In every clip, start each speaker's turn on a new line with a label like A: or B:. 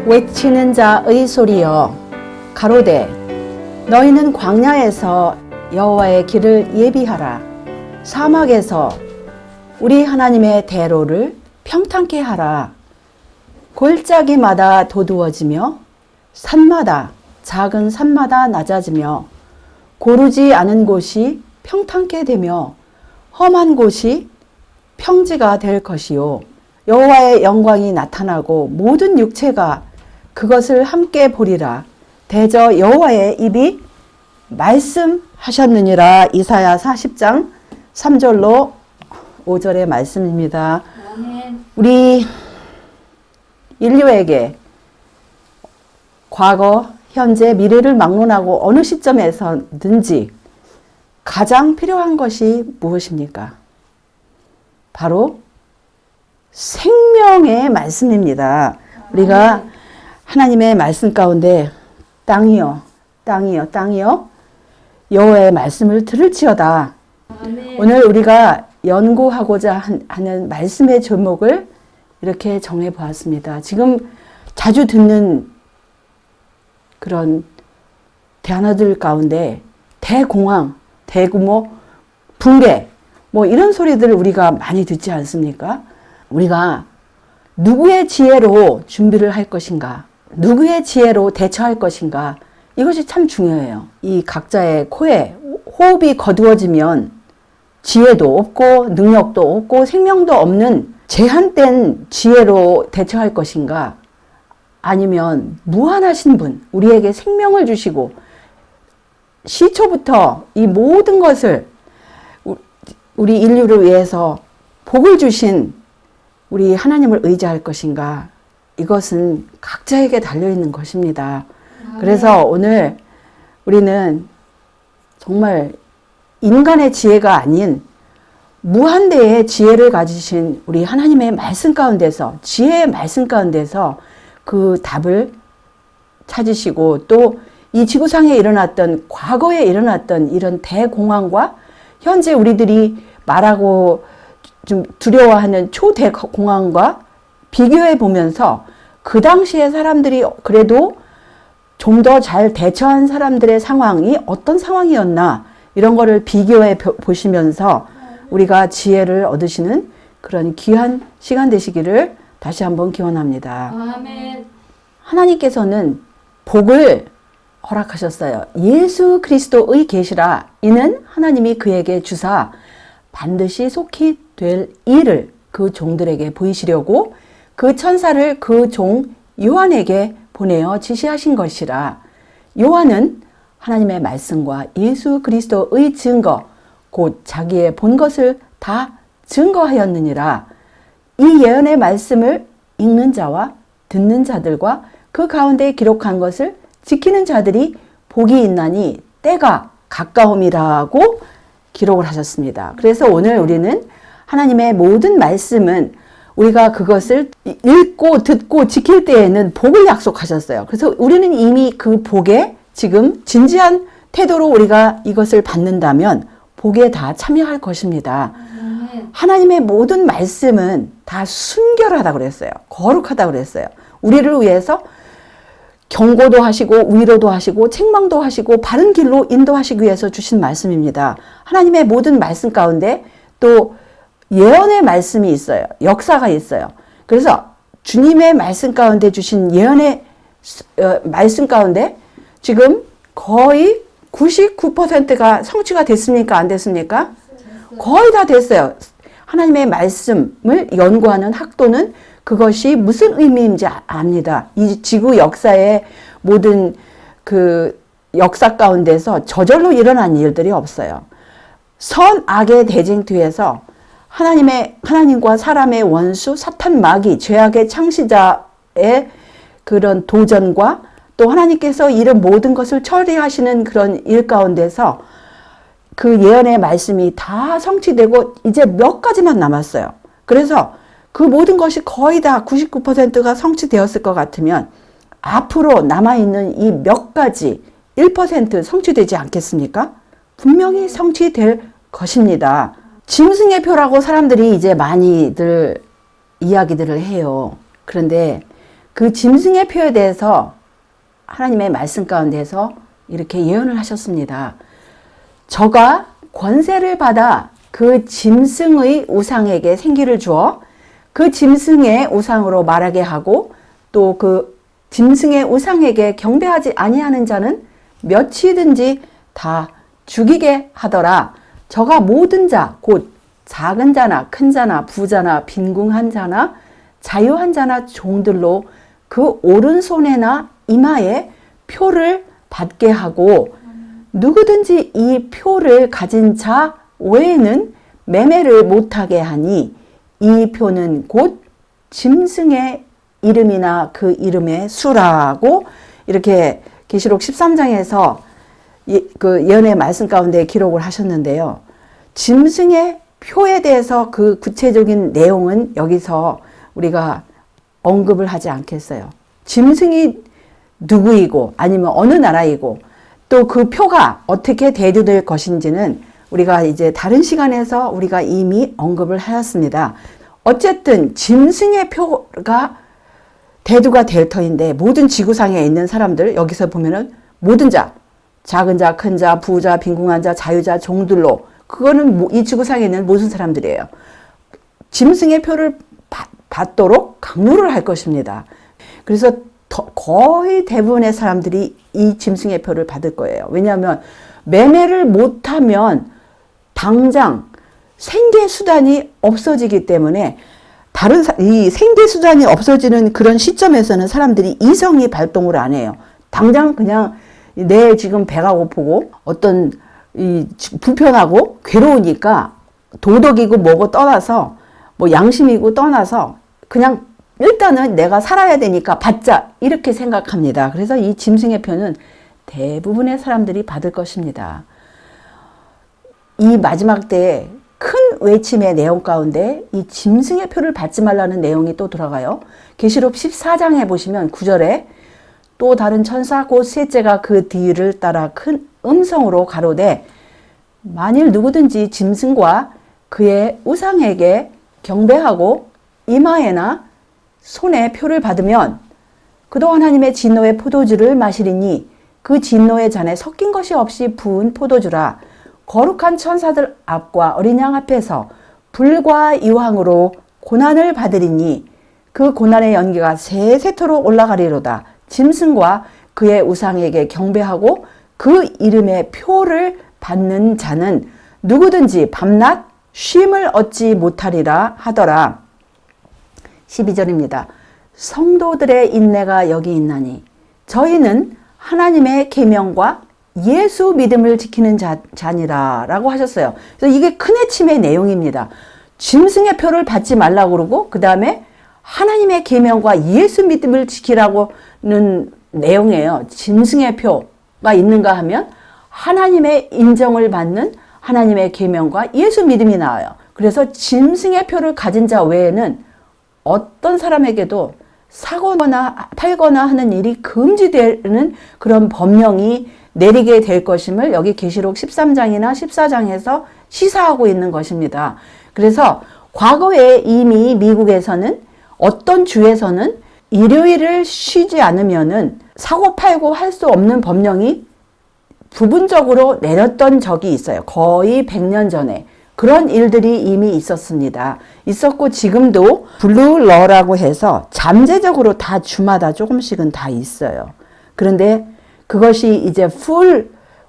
A: 외치는 자의 소리여 가로되 너희는 광야에서 여호와의 길을 예비하라. 사막에서 우리 하나님의 대로를 평탄케 하라. 골짜기마다 도두어지며 산마다 작은 산마다 낮아지며 고르지 않은 곳이 평탄케 되며 험한 곳이 평지가 될 것이요 여호와의 영광이 나타나고 모든 육체가 그것을 함께 보리라. 대저 여호와의 입이 말씀하셨느니라. 이사야 40장 3절로 5절의 말씀입니다.
B: 아멘.
A: 우리 인류에게 과거, 현재, 미래를 막론하고 어느 시점에서든지 가장 필요한 것이 무엇입니까? 바로 생명의 말씀입니다. 우리가 하나님의 말씀 가운데 땅이여 여호와의 말씀을 들을지어다.
B: 아멘.
A: 오늘 우리가 연구하고자 하는 말씀의 제목을 이렇게 정해 보았습니다. 지금 자주 듣는 그런 단어들 가운데 대공황, 대규모 붕괴 이런 소리들을 우리가 많이 듣지 않습니까? 우리가 누구의 지혜로 준비를 할 것인가? 누구의 지혜로 대처할 것인가? 이것이 참 중요해요. 이 각자의 코에 호흡이 거두어지면 지혜도 없고 능력도 없고 생명도 없는 제한된 지혜로 대처할 것인가? 아니면 무한하신 분, 우리에게 생명을 주시고 시초부터 이 모든 것을 우리 인류를 위해서 복을 주신 우리 하나님을 의지할 것인가? 이것은 각자에게 달려있는 것입니다. 그래서 오늘 우리는 정말 인간의 지혜가 아닌 무한대의 지혜를 가지신 우리 하나님의 말씀 가운데서, 지혜의 말씀 가운데서 그 답을 찾으시고 또 이 지구상에 일어났던, 과거에 일어났던 이런 대공황과 현재 우리들이 말하고 좀 두려워하는 초대공황과 비교해 보면서 그 당시에 사람들이 그래도 좀 더 잘 대처한 사람들의 상황이 어떤 상황이었나 이런 거를 비교해 보시면서 우리가 지혜를 얻으시는 그런 귀한 시간 되시기를 다시 한번 기원합니다.
B: 아멘.
A: 하나님께서는 복을 허락하셨어요. 예수 그리스도의 계시라. 이는 하나님이 그에게 주사 반드시 속히 될 일을 그 종들에게 보이시려고 그 천사를 그 종 요한에게 보내어 지시하신 것이라. 요한은 하나님의 말씀과 예수 그리스도의 증거, 곧 자기의 본 것을 다 증거하였느니라. 이 예언의 말씀을 읽는 자와 듣는 자들과 그 가운데 기록한 것을 지키는 자들이 복이 있나니 때가 가까움이라고 기록을 하셨습니다. 그래서 오늘 우리는 하나님의 모든 말씀은 우리가 그것을 읽고 듣고 지킬 때에는 복을 약속하셨어요. 그래서 우리는 이미 그 복에 지금 진지한 태도로 우리가 이것을 받는다면 복에 다 참여할 것입니다. 하나님의 모든 말씀은 다 순결하다고 그랬어요. 거룩하다고 그랬어요. 우리를 위해서 경고도 하시고 위로도 하시고 책망도 하시고 바른 길로 인도하시기 위해서 주신 말씀입니다. 하나님의 모든 말씀 가운데 또 예언의 말씀이 있어요. 역사가 있어요. 그래서 주님의 말씀 가운데 주신 예언의 말씀 가운데 지금 거의 99%가 성취가 됐습니까? 안 됐습니까? 거의 다 됐어요. 하나님의 말씀을 연구하는 학도는 그것이 무슨 의미인지 압니다. 이 지구 역사의 모든 그 역사 가운데서 저절로 일어난 일들이 없어요. 선악의 대쟁투에서 하나님과 사람의 원수 사탄 마귀 죄악의 창시자의 그런 도전과 또 하나님께서 이런 모든 것을 처리하시는 그런 일 가운데서 그 예언의 말씀이 다 성취되고 이제 몇 가지만 남았어요. 그래서 그 모든 것이 거의 다 99%가 성취되었을 것 같으면 앞으로 남아있는 이 몇 가지 1% 성취되지 않겠습니까? 분명히 성취될 것입니다. 짐승의 표라고 사람들이 이제 많이들 이야기들을 해요. 그런데 그 짐승의 표에 대해서 하나님의 말씀 가운데서 이렇게 예언을 하셨습니다. 저가 권세를 받아 그 짐승의 우상에게 생기를 주어 그 짐승의 우상으로 말하게 하고 또 그 짐승의 우상에게 경배하지 아니하는 자는 몇이든지 다 죽이게 하더라. 저가 모든 자, 곧 작은 자나 큰 자나 부자나 빈궁한 자나 자유한 자나 종들로 그 오른손에나 이마에 표를 받게 하고 누구든지 이 표를 가진 자 외에는 매매를 못하게 하니 이 표는 곧 짐승의 이름이나 그 이름의 수라고 이렇게 계시록 13장에서 그 예언의 말씀 가운데 기록을 하셨는데요. 짐승의 표에 대해서 그 구체적인 내용은 여기서 우리가 언급을 하지 않겠어요. 짐승이 누구이고 아니면 어느 나라이고 또 그 표가 어떻게 대두될 것인지는 우리가 이제 다른 시간에서 우리가 이미 언급을 하였습니다. 어쨌든 짐승의 표가 대두가 될 터인데 모든 지구상에 있는 사람들 여기서 보면은 모든 자, 작은 자, 큰 자, 부자, 빈궁한 자, 자유자, 종들로 그거는 이 지구상에 있는 모든 사람들이에요. 짐승의 표를 받도록 강요를 할 것입니다. 그래서 거의 대부분의 사람들이 이 짐승의 표를 받을 거예요. 왜냐하면 매매를 못하면 당장 생계 수단이 없어지기 때문에 이 생계 수단이 없어지는 그런 시점에서는 사람들이 이성이 발동을 안 해요. 당장 그냥 내 지금 배가 고프고 어떤 불편하고 괴로우니까 도덕이고 뭐고 떠나서 뭐 양심이고 떠나서 그냥 일단은 내가 살아야 되니까 받자 이렇게 생각합니다. 그래서 이 짐승의 표는 대부분의 사람들이 받을 것입니다. 이 마지막 때에 큰 외침의 내용 가운데 이 짐승의 표를 받지 말라는 내용이 또 들어가요. 계시록 14장에 보시면 9절에 또 다른 천사 곧 셋째가 그 뒤를 따라 큰 음성으로 가로되 만일 누구든지 짐승과 그의 우상에게 경배하고 이마에나 손에 표를 받으면 그도 하나님의 진노의 포도주를 마시리니 그 진노의 잔에 섞인 것이 없이 부은 포도주라. 거룩한 천사들 앞과 어린 양 앞에서 불과 이황으로 고난을 받으리니 그 고난의 연기가 세세토록 올라가리로다. 짐승과 그의 우상에게 경배하고 그 이름의 표를 받는 자는 누구든지 밤낮 쉼을 얻지 못하리라 하더라. 12절입니다. 성도들의 인내가 여기 있나니 저희는 하나님의 계명과 예수 믿음을 지키는 자니라 라고 하셨어요. 그래서 이게 큰 외침의 내용입니다. 짐승의 표를 받지 말라고 그러고 그 다음에 하나님의 계명과 예수 믿음을 지키라고는 내용이에요. 짐승의 표가 있는가 하면 하나님의 인정을 받는 하나님의 계명과 예수 믿음이 나와요. 그래서 짐승의 표를 가진 자 외에는 어떤 사람에게도 사거나 팔거나 하는 일이 금지되는 그런 법령이 내리게 될 것임을 여기 계시록 13장이나 14장에서 시사하고 있는 것입니다. 그래서 과거에 이미 미국에서는 어떤 주에서는 일요일을 쉬지 않으면은 사고 팔고 할 수 없는 법령이 부분적으로 내렸던 적이 있어요. 거의 100년 전에. 그런 일들이 이미 있었습니다. 있었고 지금도 블루러라고 해서 잠재적으로 다 주마다 조금씩은 다 있어요. 그런데 그것이 이제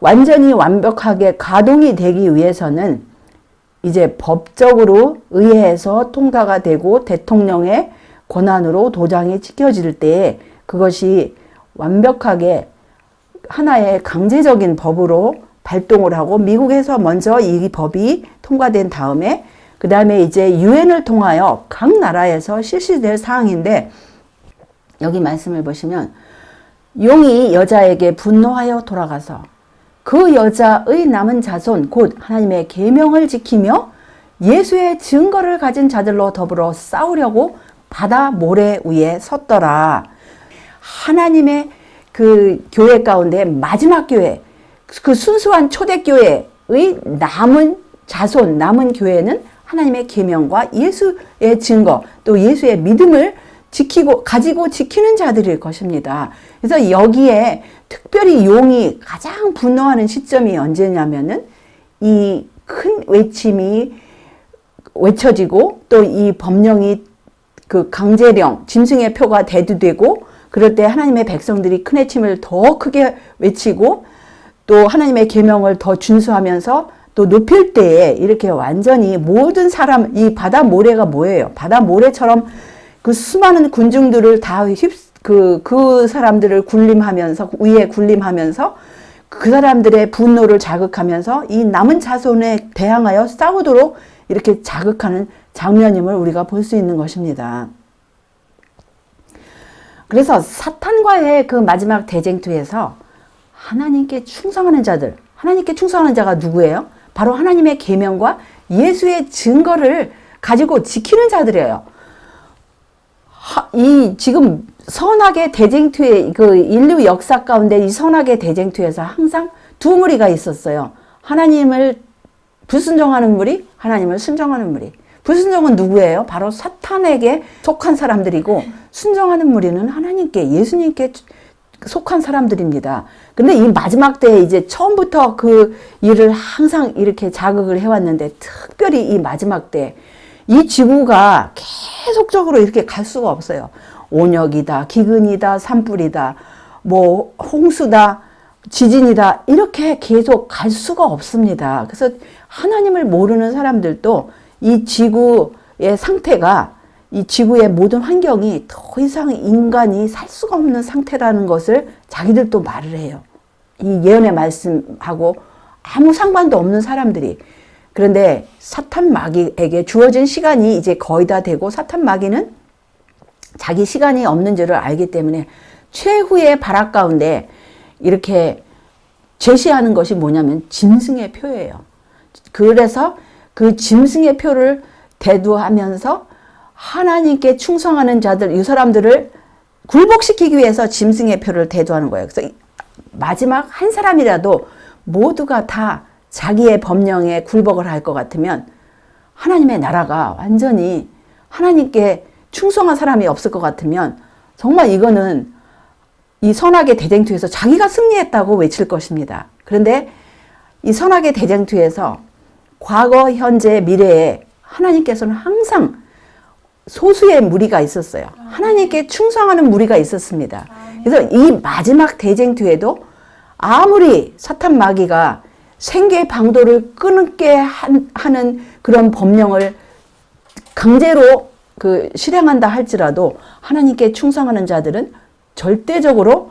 A: 완전히 완벽하게 가동이 되기 위해서는 이제 법적으로 의회에서 통과가 되고 대통령의 권한으로 도장이 찍혀질 때 그것이 완벽하게 하나의 강제적인 법으로 발동을 하고 미국에서 먼저 이 법이 통과된 다음에 그 다음에 이제 유엔을 통하여 각 나라에서 실시될 사항인데 여기 말씀을 보시면 용이 여자에게 분노하여 돌아가서 그 여자의 남은 자손 곧 하나님의 계명을 지키며 예수의 증거를 가진 자들로 더불어 싸우려고 바다 모래 위에 섰더라. 하나님의 그 교회 가운데 마지막 교회 그 순수한 초대교회의 남은 자손, 남은 교회는 하나님의 계명과 예수의 증거, 또 예수의 믿음을 가지고 지키는 자들일 것입니다. 그래서 여기에 특별히 용이 가장 분노하는 시점이 언제냐면은 이 큰 외침이 외쳐지고 또 이 법령이 그 강제령, 짐승의 표가 대두되고 그럴 때 하나님의 백성들이 큰 외침을 더 크게 외치고 또 하나님의 계명을 더 준수하면서 또 높일 때에 이렇게 완전히 모든 사람, 이 바다 모래가 뭐예요? 바다 모래처럼 그 수많은 군중들을 다 그 사람들을 군림하면서, 위에 군림하면서 그 사람들의 분노를 자극하면서 이 남은 자손에 대항하여 싸우도록 이렇게 자극하는 장면임을 우리가 볼 수 있는 것입니다. 그래서 사탄과의 그 마지막 대쟁투에서 하나님께 충성하는 자들, 하나님께 충성하는 자가 누구예요? 바로 하나님의 계명과 예수의 증거를 가지고 지키는 자들이에요. 이 지금 선악의 대쟁투의 그 인류 역사 가운데 이 선악의 대쟁투에서 항상 두 무리가 있었어요. 하나님을 불순종하는 무리, 하나님을 순종하는 무리. 불순종은 누구예요? 바로 사탄에게 속한 사람들이고 순종하는 무리는 하나님께, 예수님께 속한 사람들입니다. 근데 이 마지막 때에 이제 처음부터 그 일을 항상 이렇게 자극을 해왔는데 특별히 이 마지막 때 이 지구가 계속적으로 이렇게 갈 수가 없어요. 온역이다, 기근이다, 산불이다, 뭐 홍수다, 지진이다 이렇게 계속 갈 수가 없습니다. 그래서 하나님을 모르는 사람들도 이 지구의 상태가 이 지구의 모든 환경이 더 이상 인간이 살 수가 없는 상태라는 것을 자기들도 말을 해요. 이 예언의 말씀하고 아무 상관도 없는 사람들이. 그런데 사탄 마귀에게 주어진 시간이 이제 거의 다 되고 사탄 마귀는 자기 시간이 없는 줄을 알기 때문에 최후의 발악 가운데 이렇게 제시하는 것이 뭐냐면 짐승의 표예요. 그래서 그 짐승의 표를 대두하면서 하나님께 충성하는 자들, 이 사람들을 굴복시키기 위해서 짐승의 표를 대두하는 거예요. 그래서 마지막 한 사람이라도 모두가 다 자기의 법령에 굴복을 할 것 같으면 하나님의 나라가 완전히 하나님께 충성한 사람이 없을 것 같으면 정말 이거는 이 선악의 대쟁투에서 자기가 승리했다고 외칠 것입니다. 그런데 이 선악의 대쟁투에서 과거, 현재, 미래에 하나님께서는 항상 소수의 무리가 있었어요. 하나님께 충성하는 무리가 있었습니다. 그래서 이 마지막 대쟁투에도 아무리 사탄 마귀가 생계 방도를 끊게 하는 그런 법령을 강제로 실행한다 할지라도 하나님께 충성하는 자들은 절대적으로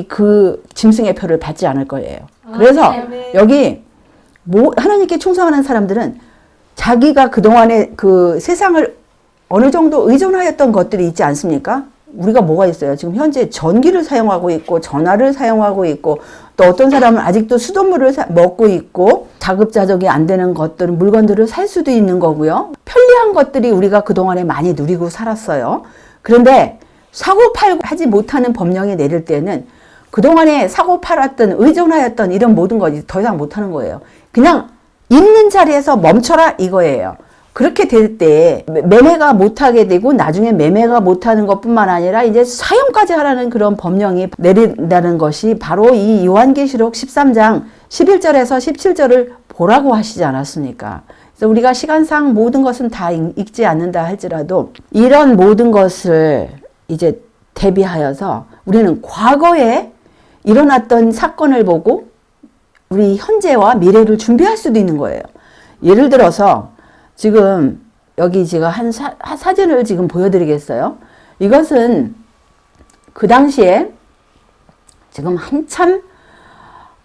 A: 그 짐승의 표를 받지 않을 거예요. 그래서 여기 하나님께 충성하는 사람들은 자기가 그동안에 그 세상을 어느 정도 의존하였던 것들이 있지 않습니까? 우리가 뭐가 있어요? 지금 현재 전기를 사용하고 있고 전화를 사용하고 있고 또 어떤 사람은 아직도 수돗물을 먹고 있고 자급자족이 안 되는 것들, 물건들을 살 수도 있는 거고요. 편리한 것들이 우리가 그동안에 많이 누리고 살았어요. 그런데 사고팔고 하지 못하는 법령이 내릴 때는 그동안에 사고팔았던 의존하였던 이런 모든 것이 더 이상 못하는 거예요. 그냥 있는 자리에서 멈춰라 이거예요. 그렇게 될 때 매매가 못하게 되고 나중에 매매가 못하는 것뿐만 아니라 이제 사형까지 하라는 그런 법령이 내린다는 것이 바로 이 요한계시록 13장 11절에서 17절을 보라고 하시지 않았습니까? 그래서 우리가 시간상 모든 것은 다 읽지 않는다 할지라도 이런 모든 것을 이제 대비하여서 우리는 과거에 일어났던 사건을 보고 우리 현재와 미래를 준비할 수도 있는 거예요. 예를 들어서 지금 여기 제가 한 사진을 지금 보여드리겠어요. 이것은 그 당시에 지금 한참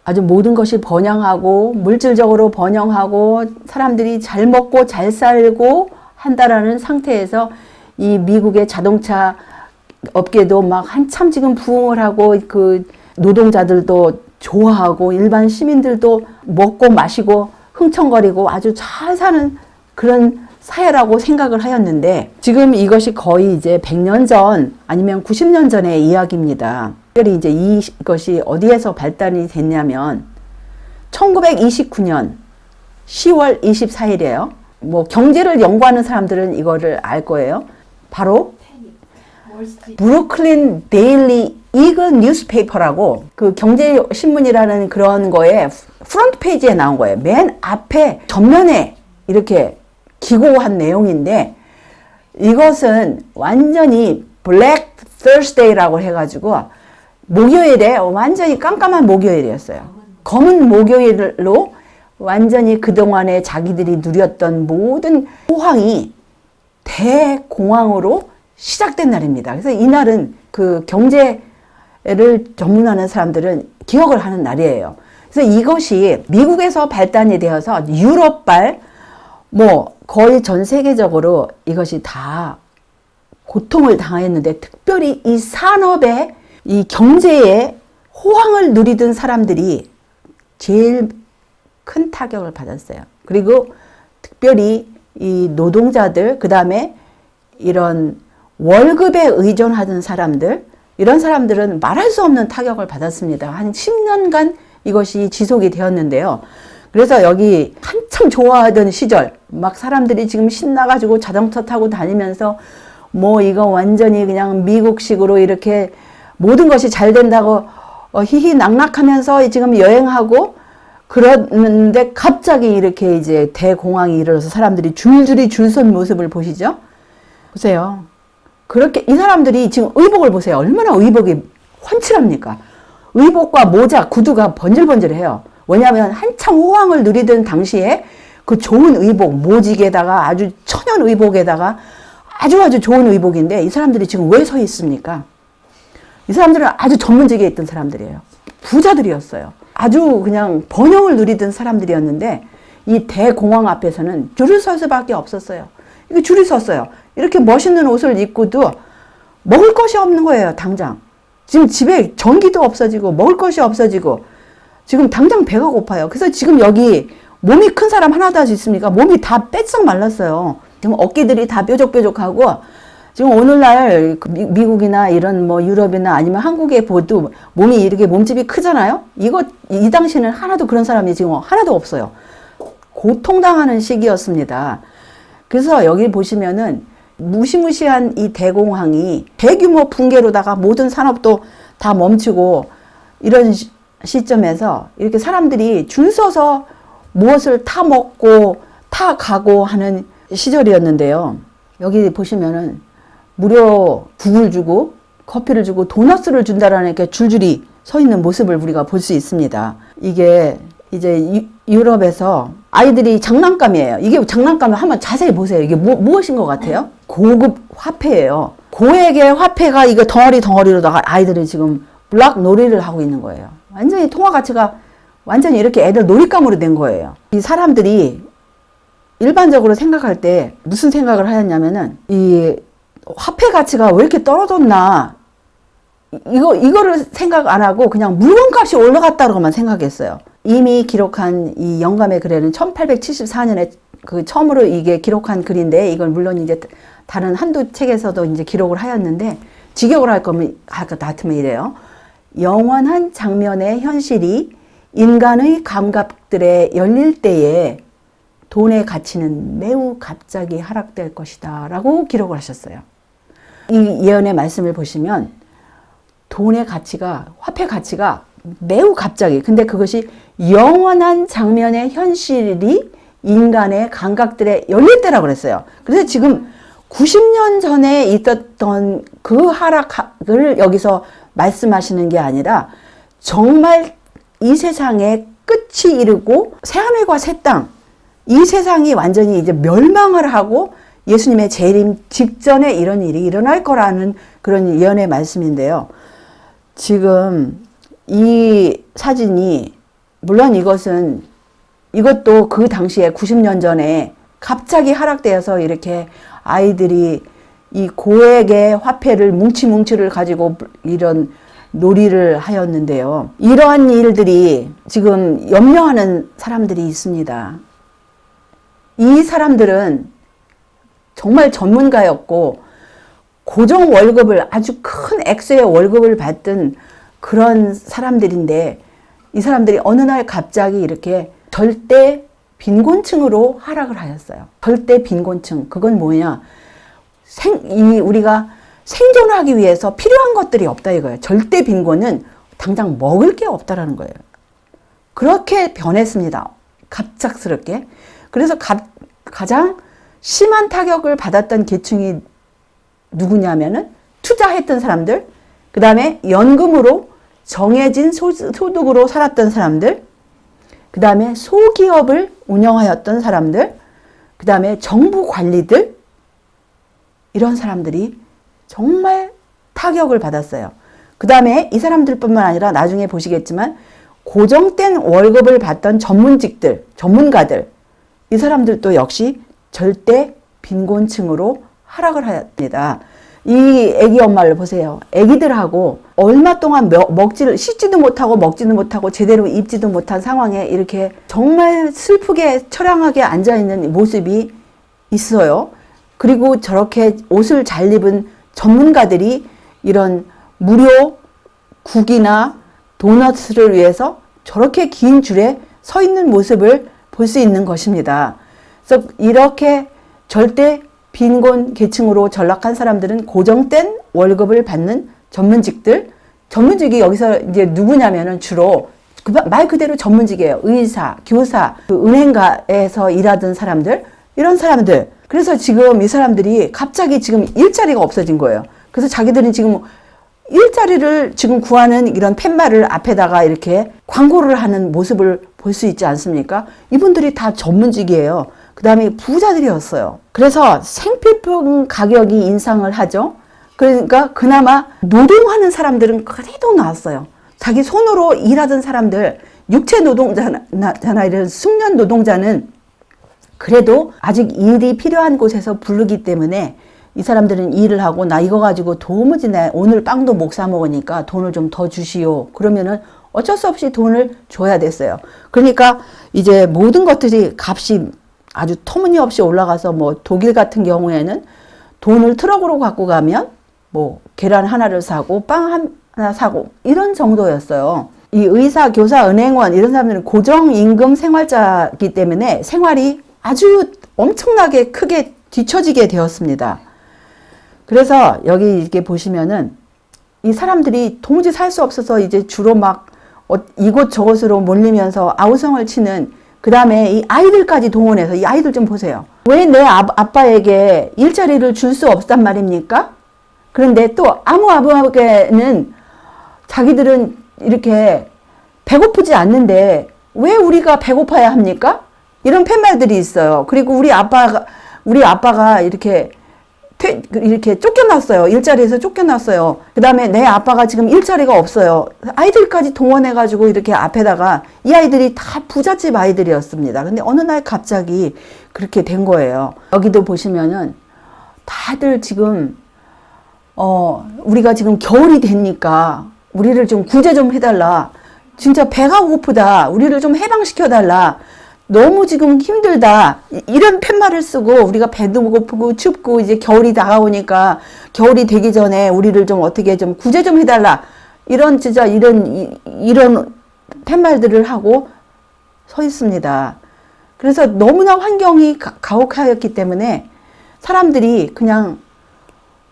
A: 아주 모든 것이 번영하고 물질적으로 번영하고 사람들이 잘 먹고 잘 살고 한다라는 상태에서 이 미국의 자동차 업계도 막 한참 지금 부흥을 하고 그 노동자들도 좋아하고 일반 시민들도 먹고 마시고 흥청거리고 아주 잘 사는 그런 사회라고 생각을 하였는데 지금 이것이 거의 이제 100년 전 아니면 90년 전의 이야기입니다. 특별히 이제 이것이 어디에서 발달이 됐냐면 1929년 10월 24일이에요. 뭐 경제를 연구하는 사람들은 이거를 알 거예요. 바로 브루클린 데일리 이글 뉴스페이퍼라고 그 경제신문이라는 그런 거에 프론트 페이지에 나온 거예요. 맨 앞에 전면에 이렇게 기고한 내용인데 이것은 완전히 블랙 Thursday라고 해가지고 목요일에 완전히 깜깜한 목요일이었어요. 검은 목요일로 완전히 그동안에 자기들이 누렸던 모든 호황이 대공황으로 시작된 날입니다. 그래서 이날은 그 경제를 전문하는 사람들은 기억을 하는 날이에요. 그래서 이것이 미국에서 발단이 되어서 유럽발 거의 전 세계적으로 이것이 다 고통을 당했는데 특별히 이 산업에 이 경제에 호황을 누리던 사람들이 제일 큰 타격을 받았어요. 그리고 특별히 이 노동자들, 그 다음에 이런 월급에 의존하던 사람들, 이런 사람들은 말할 수 없는 타격을 받았습니다. 한 10년간 이것이 지속이 되었는데요. 그래서 여기 한참 좋아하던 시절, 막 사람들이 지금 신나가지고 자동차 타고 다니면서 이거 완전히 그냥 미국식으로 이렇게 모든 것이 잘 된다고 희희낙낙하면서 지금 여행하고 그러는데 갑자기 이렇게 이제 대공황이 일어나서 사람들이 줄줄이 줄 선 모습을 보시죠? 보세요. 그렇게 이 사람들이 지금 의복을 보세요. 얼마나 의복이 훤칠합니까? 의복과 모자, 구두가 번질번질해요. 왜냐하면 한참 호황을 누리던 당시에 그 좋은 의복, 모직에다가 아주 천연 의복에다가 아주 좋은 의복인데 이 사람들이 지금 왜 서 있습니까? 이 사람들은 아주 전문직에 있던 사람들이에요. 부자들이었어요. 아주 그냥 번영을 누리던 사람들이었는데 이 대공황 앞에서는 줄을 설 수밖에 없었어요. 이게 줄이 섰어요. 이렇게 멋있는 옷을 입고도 먹을 것이 없는 거예요, 당장. 지금 집에 전기도 없어지고 먹을 것이 없어지고 지금 당장 배가 고파요. 그래서 지금 여기 몸이 큰 사람 하나도 있습니까? 몸이 다 빼쩍 말랐어요. 지금 어깨들이 다 뾰족뾰족하고 지금 오늘날 미국이나 이런 유럽이나 아니면 한국에 보도 몸이 이렇게 몸집이 크잖아요? 이 당시에는 하나도 그런 사람이 지금 하나도 없어요. 고통당하는 시기였습니다. 그래서 여기 보시면은 무시무시한 이 대공황이 대규모 붕괴로다가 모든 산업도 다 멈추고 이런 시점에서 이렇게 사람들이 줄 서서 무엇을 타 먹고 타 가고 하는 시절이었는데요. 여기 보시면은 무료 국을 주고 커피를 주고 도넛을 준다라는 이렇게 줄줄이 서 있는 모습을 우리가 볼 수 있습니다. 이게 이제 유럽에서 아이들이 장난감이에요. 이게 장난감을 한번 자세히 보세요. 이게 무엇인 것 같아요? 고급 화폐예요. 고액의 화폐가 이거 덩어리로다가 아이들이 지금 블락 놀이를 하고 있는 거예요. 완전히 통화 가치가 완전히 이렇게 애들 놀잇감으로 된 거예요. 이 사람들이 일반적으로 생각할 때 무슨 생각을 하였냐면은 이 화폐 가치가 왜 이렇게 떨어졌나 이거를 생각 안 하고 그냥 물건값이 올라갔다고만 생각했어요. 이미 기록한 이 영감의 글에는 1874년에 그 처음으로 이게 기록한 글인데 이걸 물론 이제 다른 한두 책에서도 이제 기록을 하였는데 직역을 할 것 같으면 이래요. 영원한 장면의 현실이 인간의 감각들에 열릴 때에 돈의 가치는 매우 갑자기 하락될 것이다 라고 기록을 하셨어요. 이 예언의 말씀을 보시면 돈의 가치가, 화폐 가치가 매우 갑자기, 근데 그것이 영원한 장면의 현실이 인간의 감각들에 열릴 때라고 그랬어요. 그래서 지금 90년 전에 있었던 그 하락을 여기서 말씀하시는 게 아니라 정말 이 세상의 끝이 이르고 새하늘과 새 땅, 이 세상이 완전히 이제 멸망을 하고 예수님의 재림 직전에 이런 일이 일어날 거라는 그런 예언의 말씀인데요. 지금 이 사진이 물론 이것도 그 당시에 90년 전에 갑자기 하락되어서 이렇게 아이들이 이 고액의 화폐를 뭉치를 가지고 이런 놀이를 하였는데요. 이러한 일들이 지금 염려하는 사람들이 있습니다. 이 사람들은 정말 전문가였고 고정 월급을 아주 큰 액수의 월급을 받던 그런 사람들인데 이 사람들이 어느 날 갑자기 이렇게 절대 빈곤층으로 하락을 하였어요. 절대 빈곤층. 그건 뭐냐? 우리가 생존하기 위해서 필요한 것들이 없다 이거예요. 절대 빈곤은 당장 먹을 게 없다라는 거예요. 그렇게 변했습니다. 갑작스럽게. 그래서 가장 심한 타격을 받았던 계층이 누구냐면은 투자했던 사람들, 그 다음에 연금으로 정해진 소득으로 살았던 사람들, 그 다음에 소기업을 운영하였던 사람들, 그 다음에 정부 관리들, 이런 사람들이 정말 타격을 받았어요. 그 다음에 이 사람들뿐만 아니라 나중에 보시겠지만 고정된 월급을 받던 전문직들, 전문가들, 이 사람들도 역시 절대 빈곤층으로 하락을 합니다. 이 애기 엄마를 보세요. 애기들하고 얼마 동안 씻지도 못하고 먹지도 못하고 제대로 입지도 못한 상황에 이렇게 정말 슬프게 처량하게 앉아있는 모습이 있어요. 그리고 저렇게 옷을 잘 입은 전문가들이 이런 무료 국이나 도넛을 위해서 저렇게 긴 줄에 서 있는 모습을 볼 수 있는 것입니다. 그래서 이렇게 절대 빈곤 계층으로 전락한 사람들은 고정된 월급을 받는 전문직이 여기서 이제 누구냐면은 주로 말 그대로 전문직이에요. 의사, 교사, 은행가에서 일하던 사람들, 이런 사람들. 그래서 지금 이 사람들이 갑자기 지금 일자리가 없어진 거예요. 그래서 자기들은 지금 일자리를 지금 구하는 이런 팻말을 앞에다가 이렇게 광고를 하는 모습을 볼 수 있지 않습니까? 이분들이 다 전문직이에요. 그 다음에 부자들이었어요. 그래서 생필품 가격이 인상을 하죠. 그러니까 그나마 노동하는 사람들은 그래도 나았어요. 자기 손으로 일하던 사람들, 육체 노동자나 이런 숙련 노동자는 그래도 아직 일이 필요한 곳에서 부르기 때문에 이 사람들은 일을 하고 나 이거 가지고 도무지 내 오늘 빵도 못 사 먹으니까 돈을 좀 더 주시오. 그러면은 어쩔 수 없이 돈을 줘야 됐어요. 그러니까 이제 모든 것들이 값이 아주 터무니없이 올라가서 뭐 독일 같은 경우에는 돈을 트럭으로 갖고 가면 뭐 계란 하나를 사고 빵 하나 사고 이런 정도였어요. 이 의사, 교사, 은행원 이런 사람들은 고정임금 생활자이기 때문에 생활이 아주 엄청나게 크게 뒤처지게 되었습니다. 그래서 여기 이렇게 보시면은 이 사람들이 도무지 살 수 없어서 이제 주로 막 이곳저곳으로 몰리면서 아우성을 치는, 그 다음에 이 아이들까지 동원해서, 이 아이들 좀 보세요. 왜 내 아빠에게 일자리를 줄 수 없단 말입니까? 그런데 또 아무 아버지는 자기들은 이렇게 배고프지 않는데 왜 우리가 배고파야 합니까? 이런 팻말들이 있어요. 그리고 우리 아빠가 이렇게 쫓겨났어요. 일자리에서 쫓겨났어요. 그 다음에 내 아빠가 지금 일자리가 없어요. 아이들까지 동원해가지고 이렇게 앞에다가, 이 아이들이 다 부잣집 아이들이었습니다. 근데 어느 날 갑자기 그렇게 된 거예요. 여기도 보시면은 다들 지금, 우리가 지금 겨울이 되니까 우리를 좀 구제 좀 해달라. 진짜 배가 고프다. 우리를 좀 해방시켜달라. 너무 지금 힘들다. 이런 팻말을 쓰고, 우리가 배도 고프고 춥고 이제 겨울이 다가오니까 겨울이 되기 전에 우리를 좀 어떻게 좀 구제 좀 해달라. 이런 팻말들을 하고 서 있습니다. 그래서 너무나 환경이 가혹하였기 때문에 사람들이 그냥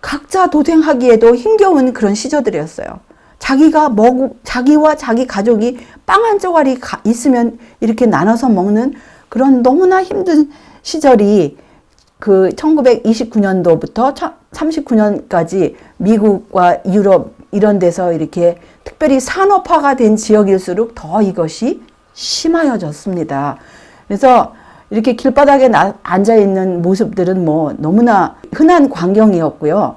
A: 각자 도생하기에도 힘겨운 그런 시절들이었어요. 자기와 자기 가족이 빵 한 쪼가리 있으면 이렇게 나눠서 먹는 그런 너무나 힘든 시절이 그 1929년도부터 39년까지 미국과 유럽 이런 데서 이렇게 특별히 산업화가 된 지역일수록 더 이것이 심하여졌습니다. 그래서 이렇게 길바닥에 앉아있는 모습들은 뭐 너무나 흔한 광경이었고요.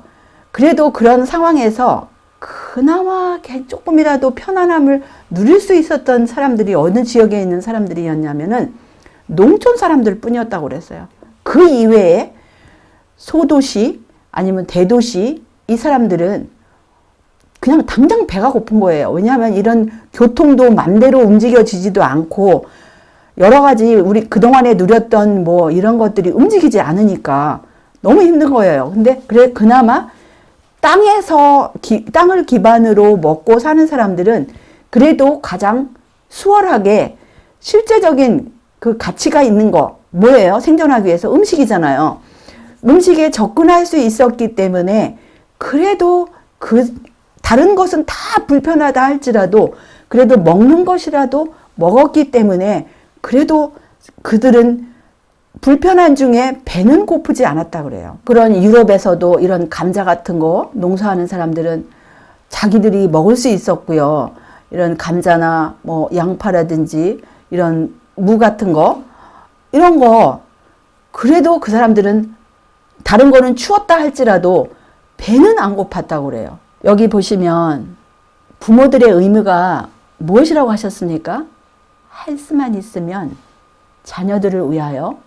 A: 그래도 그런 상황에서 그나마 조금이라도 편안함을 누릴 수 있었던 사람들이 어느 지역에 있는 사람들이었냐면은 농촌 사람들 뿐이었다고 그랬어요. 그 이외에 소도시 아니면 대도시 이 사람들은 그냥 당장 배가 고픈 거예요. 왜냐하면 이런 교통도 맘대로 움직여지지도 않고 여러 가지 우리 그동안에 누렸던 뭐 이런 것들이 움직이지 않으니까 너무 힘든 거예요. 근데 그래 그나마 땅을 기반으로 먹고 사는 사람들은 그래도 가장 수월하게 실제적인 그 가치가 있는 거 뭐예요? 생존하기 위해서 음식이잖아요. 음식에 접근할 수 있었기 때문에 그래도 다른 것은 다 불편하다 할지라도 그래도 먹는 것이라도 먹었기 때문에 그래도 그들은 불편한 중에 배는 고프지 않았다 그래요. 그런 유럽에서도 이런 감자 같은 거 농사하는 사람들은 자기들이 먹을 수 있었고요. 이런 감자나 뭐 양파라든지 이런 무 같은 거 이런 거 그래도 그 사람들은 다른 거는 추웠다 할지라도 배는 안 고팠다고 그래요. 여기 보시면 부모들의 의무가 무엇이라고 하셨습니까? 할 수만 있으면 자녀들을 위하여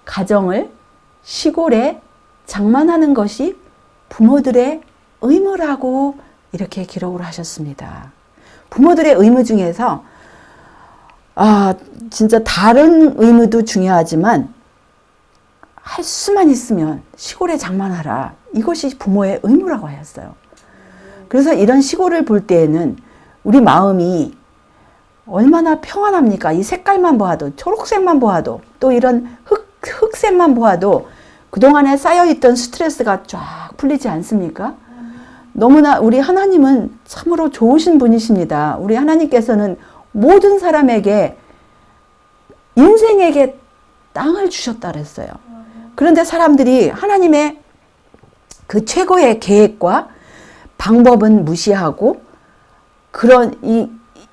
A: 가정을 시골에 장만하는 것이 부모들의 의무라고 이렇게 기록을 하셨습니다. 부모들의 의무 중에서 진짜 다른 의무도 중요하지만 할 수만 있으면 시골에 장만하라. 이것이 부모의 의무라고 하였어요. 그래서 이런 시골을 볼 때에는 우리 마음이 얼마나 평안합니까? 이 색깔만 보아도, 초록색만 보아도, 또 이런 흑색만 보아도 그동안에 쌓여있던 스트레스가 쫙 풀리지 않습니까? 너무나 우리 하나님은 참으로 좋으신 분이십니다. 우리 하나님께서는 모든 사람에게 인생에게 땅을 주셨다 그랬어요. 그런데 사람들이 하나님의 그 최고의 계획과 방법은 무시하고 그런 이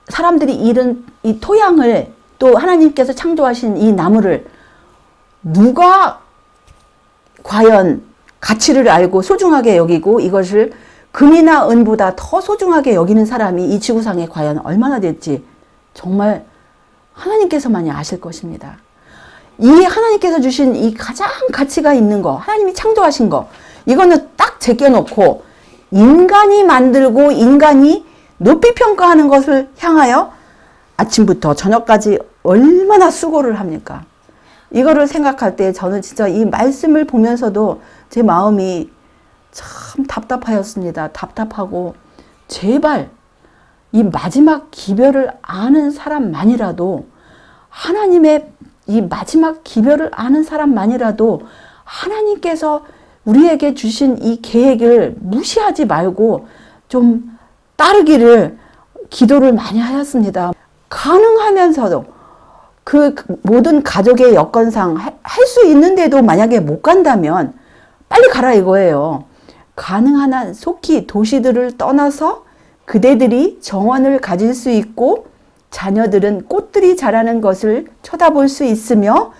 A: 사람들이 잃은 이 토양을 또 하나님께서 창조하신 이 나무를 누가 과연 가치를 알고 소중하게 여기고 이것을 금이나 은보다 더 소중하게 여기는 사람이 이 지구상에 과연 얼마나 될지 정말 하나님께서만이 아실 것입니다. 이 하나님께서 주신 이 가장 가치가 있는 거, 하나님이 창조하신 거, 이거는 딱 제껴놓고 인간이 만들고 인간이 높이 평가하는 것을 향하여 아침부터 저녁까지 얼마나 수고를 합니까? 이거를 생각할 때 저는 진짜 이 말씀을 보면서도 제 마음이 참 답답하였습니다. 답답하고 제발 이 마지막 기별을 아는 사람만이라도 하나님의 이 마지막 기별을 아는 사람만이라도 하나님께서 우리에게 주신 이 계획을 무시하지 말고 좀 따르기를 기도를 많이 하였습니다. 가능하면서도 그 모든 가족의 여건상 할 수 있는데도 만약에 못 간다면 빨리 가라 이거예요. 가능한 한 속히 도시들을 떠나서 그대들이 정원을 가질 수 있고 자녀들은 꽃들이 자라는 것을 쳐다볼 수 있으며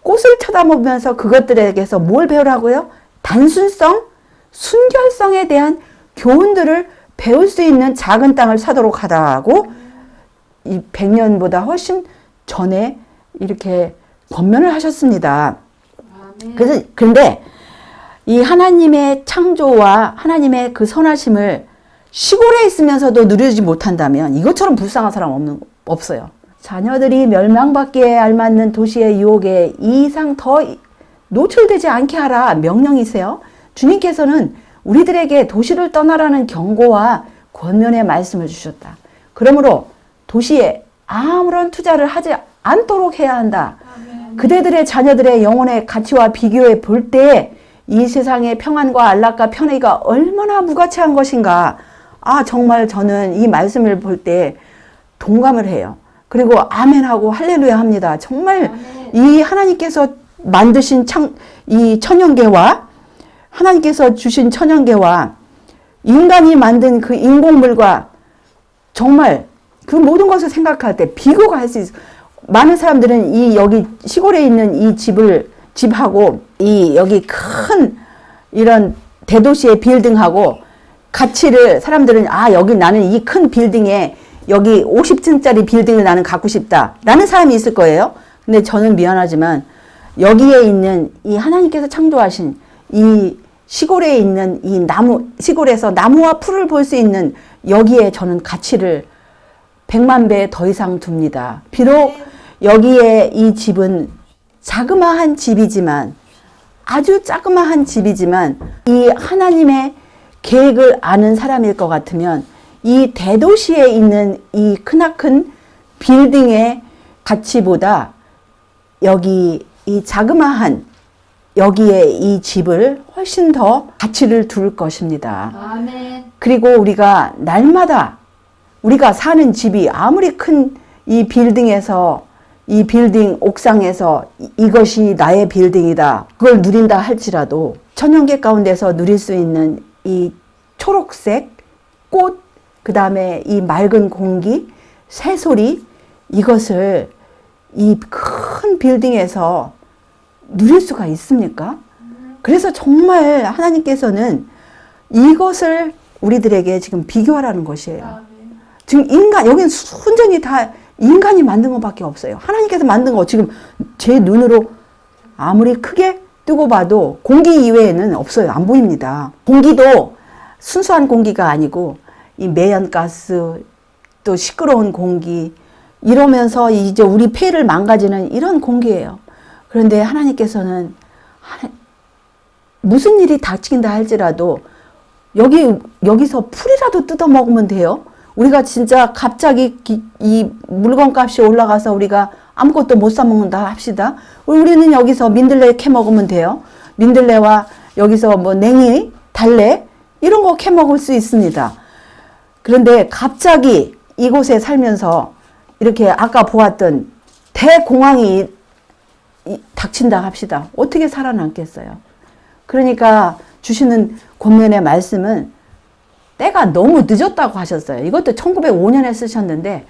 A: 꽃을 쳐다보면서 그것들에게서 뭘 배우라고요? 단순성, 순결성에 대한 교훈들을 배울 수 있는 작은 땅을 사도록 하라고 이 100년보다 훨씬 전에 이렇게 권면을 하셨습니다. 그래서 근데 이 하나님의 창조와 하나님의 그 선하심을 시골에 있으면서도 누리지 못한다면 이것처럼 불쌍한 사람 없어요. 자녀들이 멸망받기에 알맞는 도시의 유혹에 이 이상 더 노출되지 않게 하라 명령이세요. 주님께서는 우리들에게 도시를 떠나라는 경고와 권면의 말씀을 주셨다. 그러므로 도시에 아무런 투자를 하지 않도록 해야 한다. 그대들의 자녀들의 영혼의 가치와 비교해 볼 때 이 세상의 평안과 안락과 편의가 얼마나 무가치한 것인가. 정말 저는 이 말씀을 볼 때 동감을 해요. 그리고 아멘하고 할렐루야 합니다. 정말 이 하나님께서 만드신 이 천연계와 하나님께서 주신 천연계와 인간이 만든 그 인공물과 정말 그 모든 것을 생각할 때 비교가 할 수 있어요. 많은 사람들은 이 여기 시골에 있는 이 집하고 이 여기 큰 이런 대도시의 빌딩하고 가치를 사람들은 여기 나는 이 큰 빌딩에 여기 50층짜리 빌딩을 나는 갖고 싶다 라는 사람이 있을 거예요. 근데 저는 미안하지만 여기에 있는 이 하나님께서 창조하신 이 시골에 있는 이 시골에서 나무와 풀을 볼 수 있는 여기에 저는 가치를 100만 배 더 이상 둡니다. 비록 여기에 이 집은 자그마한 집이지만 아주 자그마한 집이지만 이 하나님의 계획을 아는 사람일 것 같으면 이 대도시에 있는 이 크나큰 빌딩의 가치보다 여기 이 자그마한 여기에 이 집을 훨씬 더 가치를 둘 것입니다.
B: 아멘.
A: 그리고 우리가 날마다 우리가 사는 집이 아무리 큰 이 빌딩에서 이 빌딩 옥상에서 이것이 나의 빌딩이다 그걸 누린다 할지라도 천연계 가운데서 누릴 수 있는 이 초록색 꽃, 그 다음에 이 맑은 공기, 새소리, 이것을 이 큰 빌딩에서 누릴 수가 있습니까? 그래서 정말 하나님께서는 이것을 우리들에게 지금 비교하라는 것이에요. 지금 여기는 순전히 다 인간이 만든 것밖에 없어요. 하나님께서 만든 거 지금 제 눈으로 아무리 크게 뜨고 봐도 공기 이외에는 없어요. 안 보입니다. 공기도 순수한 공기가 아니고 이 매연가스 또 시끄러운 공기 이러면서 이제 우리 폐를 망가지는 이런 공기예요. 그런데 하나님께서는 무슨 일이 닥친다 할지라도 여기서 풀이라도 뜯어 먹으면 돼요. 우리가 진짜 갑자기 이 물건값이 올라가서 우리가 아무것도 못 사 먹는다 합시다. 우리는 여기서 민들레 캐 먹으면 돼요. 민들레와 여기서 뭐 냉이, 달래 이런 거 캐 먹을 수 있습니다. 그런데 갑자기 이곳에 살면서 이렇게 아까 보았던 대공황이 닥친다 합시다. 어떻게 살아남겠어요? 그러니까 주시는 권면의 말씀은 때가 너무 늦었다고 하셨어요. 이것도 1905년에 쓰셨는데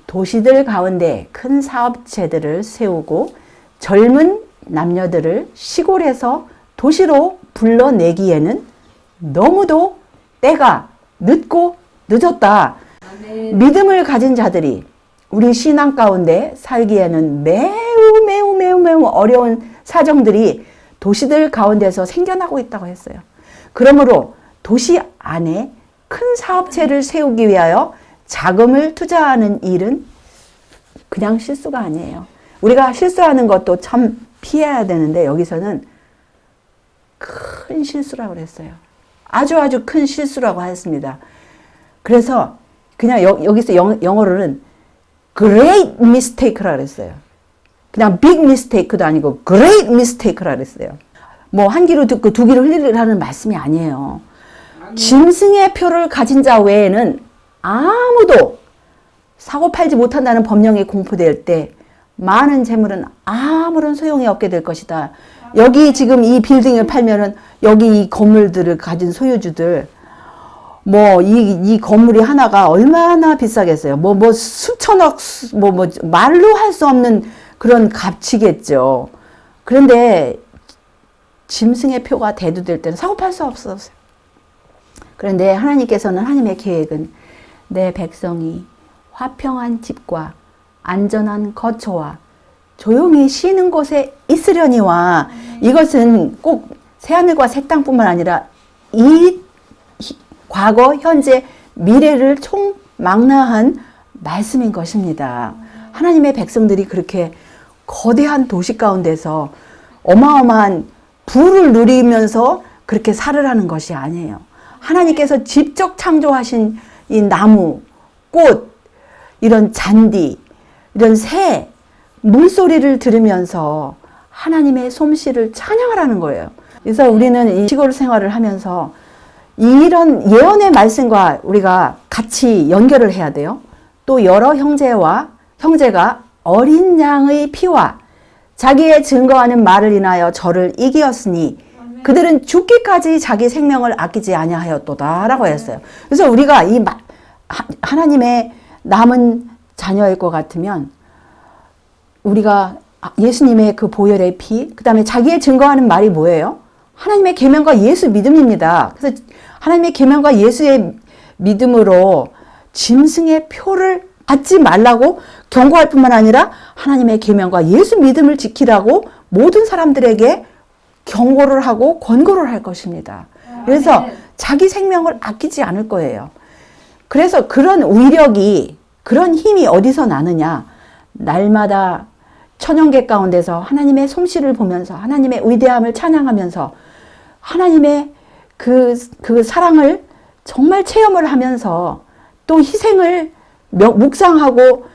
A: 도시들 가운데 큰 사업체들을 세우고 젊은 남녀들을 시골에서 도시로 불러내기에는 너무도 때가 늦고 늦었다.
B: 아멘.
A: 믿음을 가진 자들이 우리 신앙 가운데 살기에는 매우 어려운 사정들이 도시들 가운데서 생겨나고 있다고 했어요. 그러므로 도시 안에 큰 사업체를 세우기 위하여 자금을 투자하는 일은 그냥 실수가 아니에요. 우리가 실수하는 것도 참 피해야 되는데 여기서는 큰 실수라고 그랬어요. 아주 큰 실수라고 했습니다. 그래서 그냥 여기서 영어로는 great mistake라고 그랬어요. 그냥 big mistake도 아니고 great mistake라고 그랬어요. 뭐 한 귀로 듣고 두 귀로 흘리라는 말씀이 아니에요. 짐승의 표를 가진 자 외에는 아무도 사고 팔지 못한다는 법령이 공포될 때 많은 재물은 아무런 소용이 없게 될 것이다. 여기 지금 이 빌딩을 팔면은 여기 이 건물들을 가진 소유주들 뭐 이 건물이 하나가 얼마나 비싸겠어요. 뭐 수천억 뭐 말로 할 수 없는 그런 값이겠죠. 그런데 짐승의 표가 대두될 때는 사고 팔 수 없었어요. 그런데 하나님께서는 하나님의 계획은 내 백성이 화평한 집과 안전한 거처와 조용히 쉬는 곳에 있으려니와 이것은 꼭 새하늘과 새 땅뿐만 아니라 이 과거, 현재, 미래를 총망라한 말씀인 것입니다. 하나님의 백성들이 그렇게 거대한 도시 가운데서 어마어마한 부를 누리면서 그렇게 살으라는 것이 아니에요. 하나님께서 직접 창조하신 이 나무, 꽃, 이런 잔디, 이런 새, 물소리를 들으면서 하나님의 솜씨를 찬양하라는 거예요. 그래서 우리는 이 시골 생활을 하면서 이런 예언의 말씀과 우리가 같이 연결을 해야 돼요. 또 여러 형제가 어린 양의 피와 자기의 증거하는 말을 인하여 저를 이기었으니 그들은 죽기까지 자기 생명을 아끼지 아니하였도다 라고 했어요. 그래서 우리가 이 하나님의 남은 자녀일 것 같으면 우리가 예수님의 그 보혈의 피, 그 다음에 자기의 증거하는 말이 뭐예요? 하나님의 계명과 예수 믿음입니다. 그래서 하나님의 계명과 예수의 믿음으로 짐승의 표를 받지 말라고 경고할 뿐만 아니라 하나님의 계명과 예수 믿음을 지키라고 모든 사람들에게 경고를 하고 권고를 할 것입니다. 그래서 자기 생명을 아끼지 않을 거예요. 그래서 그런 위력이, 그런 힘이 어디서 나느냐? 날마다 천연계 가운데서 하나님의 솜씨를 보면서 하나님의 위대함을 찬양하면서 하나님의 그 사랑을 정말 체험을 하면서 또 희생을 묵상하고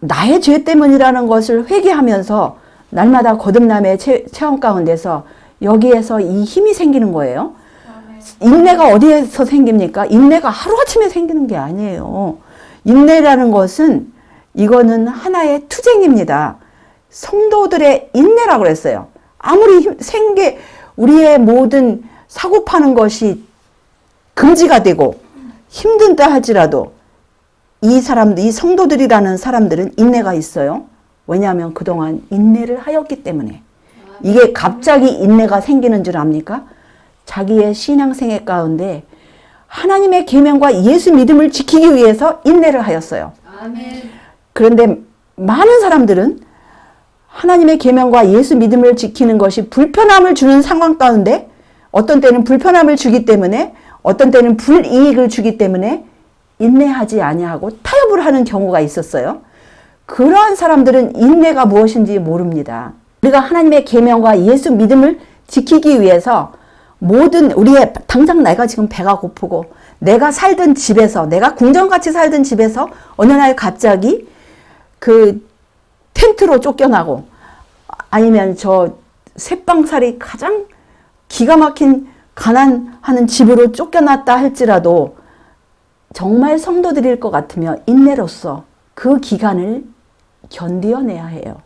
A: 나의 죄 때문이라는 것을 회개하면서 날마다 거듭남의 체험 가운데서 여기에서 이 힘이 생기는 거예요. 인내가 어디에서 생깁니까? 인내가 하루아침에 생기는 게 아니에요. 인내라는 것은 이거는 하나의 투쟁입니다. 성도들의 인내라고 그랬어요. 아무리 우리의 모든 사고 파는 것이 금지가 되고 힘든다 할지라도 이 성도들이라는 사람들은 인내가 있어요. 왜냐하면 그동안 인내를 하였기 때문에. 이게 갑자기 인내가 생기는 줄 압니까? 자기의 신앙생활 가운데 하나님의 계명과 예수 믿음을 지키기 위해서 인내를 하였어요.
B: 아멘.
A: 그런데 많은 사람들은 하나님의 계명과 예수 믿음을 지키는 것이 불편함을 주는 상황 가운데 어떤 때는 불편함을 주기 때문에 어떤 때는 불이익을 주기 때문에 인내하지 아니하고 타협을 하는 경우가 있었어요. 그러한 사람들은 인내가 무엇인지 모릅니다. 우리가 하나님의 계명과 예수 믿음을 지키기 위해서 당장 내가 지금 배가 고프고 내가 살던 집에서 내가 궁전같이 살던 집에서 어느 날 갑자기 그 텐트로 쫓겨나고 아니면 저 쇠방살이 가장 기가 막힌 가난하는 집으로 쫓겨났다 할지라도 정말 성도들일 것 같으면 인내로서 그 기간을 견디어내야 해요.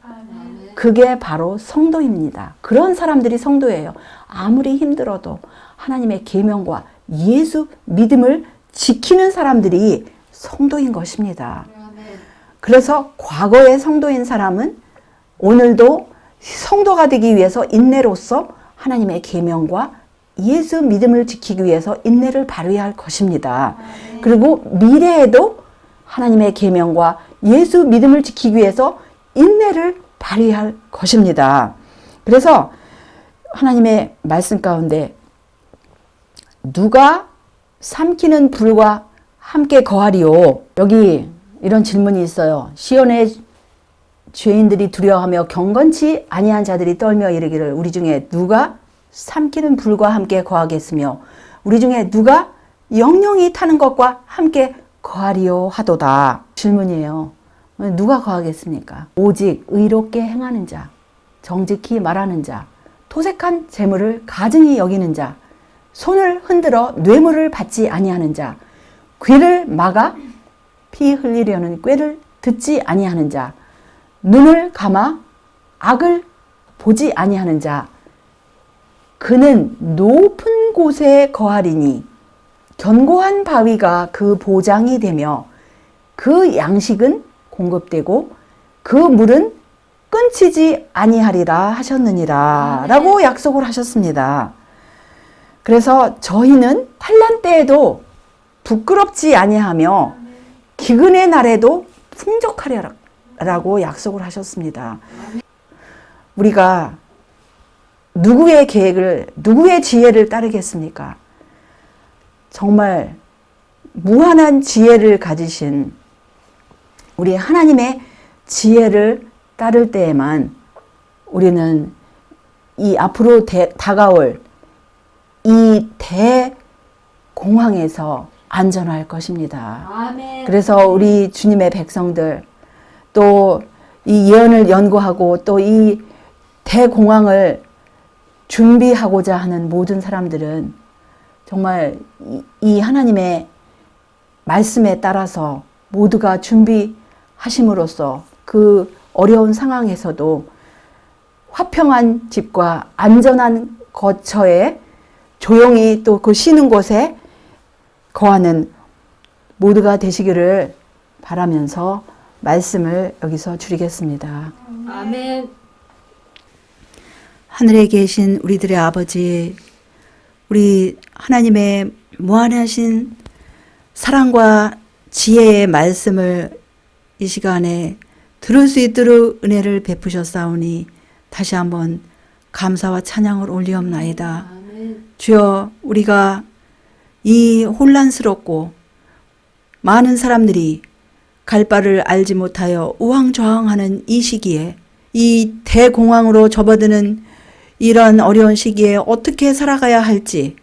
A: 그게 바로 성도입니다. 그런 사람들이 성도예요. 아무리 힘들어도 하나님의 계명과 예수 믿음을 지키는 사람들이 성도인 것입니다. 그래서 과거의 성도인 사람은 오늘도 성도가 되기 위해서 인내로서 하나님의 계명과 예수 믿음을 지키기 위해서 인내를 발휘해야 할 것입니다. 그리고 미래에도 하나님의 계명과 예수 믿음을 지키기 위해서 인내를 발휘할 것입니다. 그래서 하나님의 말씀 가운데 누가 삼키는 불과 함께 거하리요. 여기 이런 질문이 있어요. 시온의 죄인들이 두려워하며 경건치 아니한 자들이 떨며 이르기를 우리 중에 누가 삼키는 불과 함께 거하겠으며 우리 중에 누가 영영이 타는 것과 함께 거하리요 하도다. 질문이에요. 누가 거하겠습니까? 오직 의롭게 행하는 자, 정직히 말하는 자, 토색한 재물을 가증히 여기는 자, 손을 흔들어 뇌물을 받지 아니하는 자, 귀를 막아 피 흘리려는 꾀를 듣지 아니하는 자, 눈을 감아 악을 보지 아니하는 자, 그는 높은 곳에 거하리니 견고한 바위가 그 보장이 되며 그 양식은 공급되고 그 물은 끊치지 아니하리라 하셨느니라 라고 약속을 하셨습니다. 그래서 저희는 환난 때에도 부끄럽지 아니하며 기근의 날에도 풍족하리라고 약속을 하셨습니다. 우리가 누구의 계획을, 누구의 지혜를 따르겠습니까? 정말 무한한 지혜를 가지신 우리 하나님의 지혜를 따를 때에만 우리는 이 앞으로 다가올 이 대공황에서 안전할 것입니다.
B: 아멘.
A: 그래서 우리 주님의 백성들 또 이 예언을 연구하고 또 이 대공황을 준비하고자 하는 모든 사람들은 정말 이 하나님의 말씀에 따라서 모두가 준비하심으로써 그 어려운 상황에서도 화평한 집과 안전한 거처에 조용히 또 그 쉬는 곳에 거하는 모두가 되시기를 바라면서 말씀을 여기서 줄이겠습니다.
B: 아멘.
A: 하늘에 계신 우리들의 아버지, 우리 하나님의 무한하신 사랑과 지혜의 말씀을 이 시간에 들을 수 있도록 은혜를 베푸셨사오니 다시 한번 감사와 찬양을 올리옵나이다.
B: 아멘.
A: 주여, 우리가 이 혼란스럽고 많은 사람들이 갈 바를 알지 못하여 우왕좌왕하는 이 시기에 이 대공황으로 접어드는 이런 어려운 시기에 어떻게 살아가야 할지,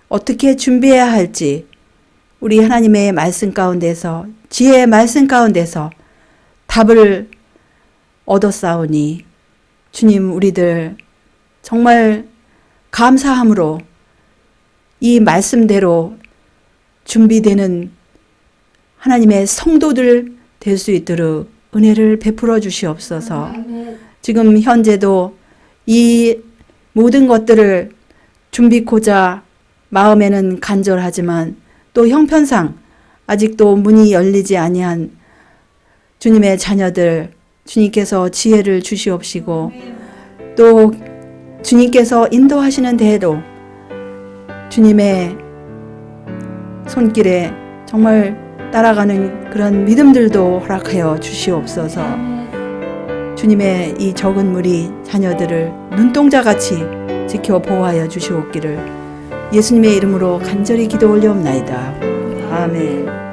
A: 어떻게 준비해야 할지 우리 하나님의 말씀 가운데서, 지혜의 말씀 가운데서 답을 얻었사오니 주님, 우리들 정말 감사함으로 이 말씀대로 준비되는 하나님의 성도들 될 수 있도록 은혜를 베풀어 주시옵소서. 지금 현재도 이 모든 것들을 준비코자 마음에는 간절하지만 또 형편상 아직도 문이 열리지 아니한 주님의 자녀들, 주님께서 지혜를 주시옵시고 또 주님께서 인도하시는 대로 주님의 손길에 정말 따라가는 그런 믿음들도 허락하여 주시옵소서. 주님의 이 적은 무리 자녀들을 눈동자같이 지켜 보호하여 주시옵기를 예수님의 이름으로 간절히 기도 올려옵나이다. 아멘.